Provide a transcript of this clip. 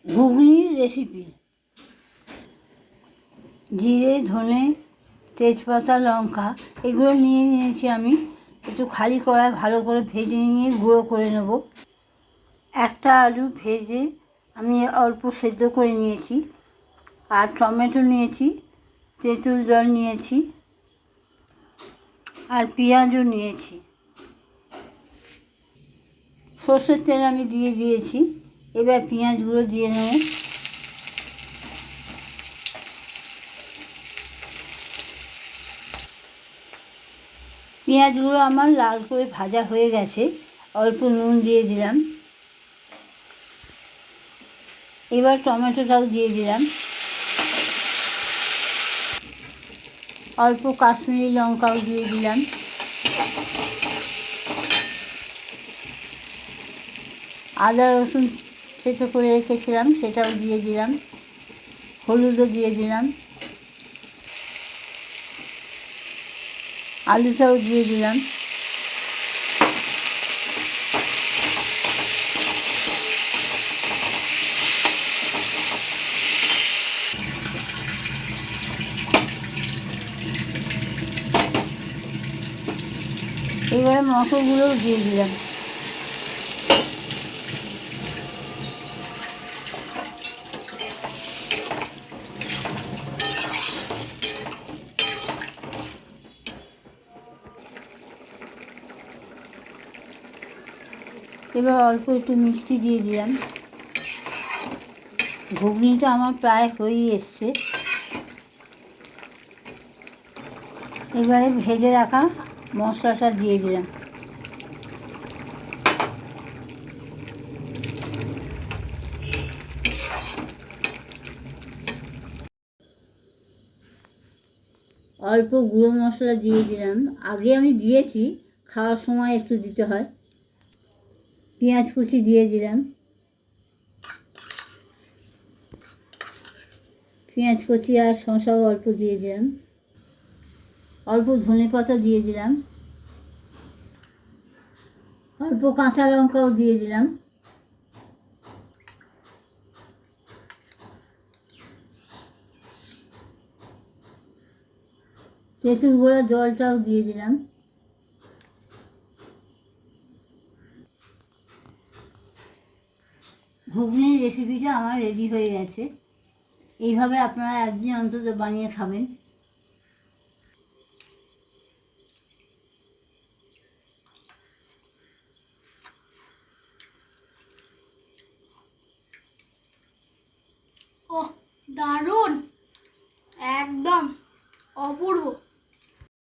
ঘুগনির recipe. জিরে, ধনে, তেজপাতা, লঙ্কা এগুলো নিয়ে নিয়েছি আমি। একটু খালি কড়ায় ভালো করে ভেজে নিয়ে গুঁড়ো করে নেব। একটা আলু ভেজে আমি অল্প সেদ্ধ করে নিয়েছি। আর টমেটো নিয়েছি, তেঁতুল জল নিয়েছি, আর পেঁয়াজও নিয়েছি। সর্ষের তেল আমি দিয়ে দিয়েছি। এবার পেঁয়াজগুলো দিয়ে নেব। পেঁয়াজগুলো আমার লাল করে ভাজা হয়ে গেছে। অল্প নুন দিয়ে দিলাম। এবার টমেটোটাও দিয়ে দিলাম। অল্প কাশ্মীরি লঙ্কাও দিয়ে দিলাম। আদা রসুন থেঁতো করে রেখেছিলাম, সেটাও দিয়ে দিলাম। হলুদও দিয়ে দিলাম। আলুটাও দিয়ে দিলাম। এবারে মটরগুলোও দিয়ে দিলাম। এবার অল্প একটু মিষ্টি দিয়ে দিলাম। ঘুগনিটা আমার প্রায় হয়েই এসছে। এবারে ভেজে রাখা মশলাটা দিয়ে দিলাম। অল্প গুঁড়ো মশলা দিয়ে দিলাম। আগে আমি দিয়েছি, খাওয়ার সময় একটু দিতে হয়। পেঁয়াজ কুচি দিয়ে দিলাম। পেঁয়াজ কুচি আর শসাও অল্প দিয়ে দিলাম। অল্প ধনে পাতা দিয়ে দিলাম। অল্প কাঁচা লঙ্কাও দিয়ে দিলাম। তেঁতুল গোড়া জলটাও দিয়ে দিলাম। ঘুগনির রেসিপিটা আমার রেডি হয়ে গেছে। এইভাবে আপনারা একদিন অন্তত বানিয়ে খাবেন। ওহ, দারুণ, একদম অপূর্ব।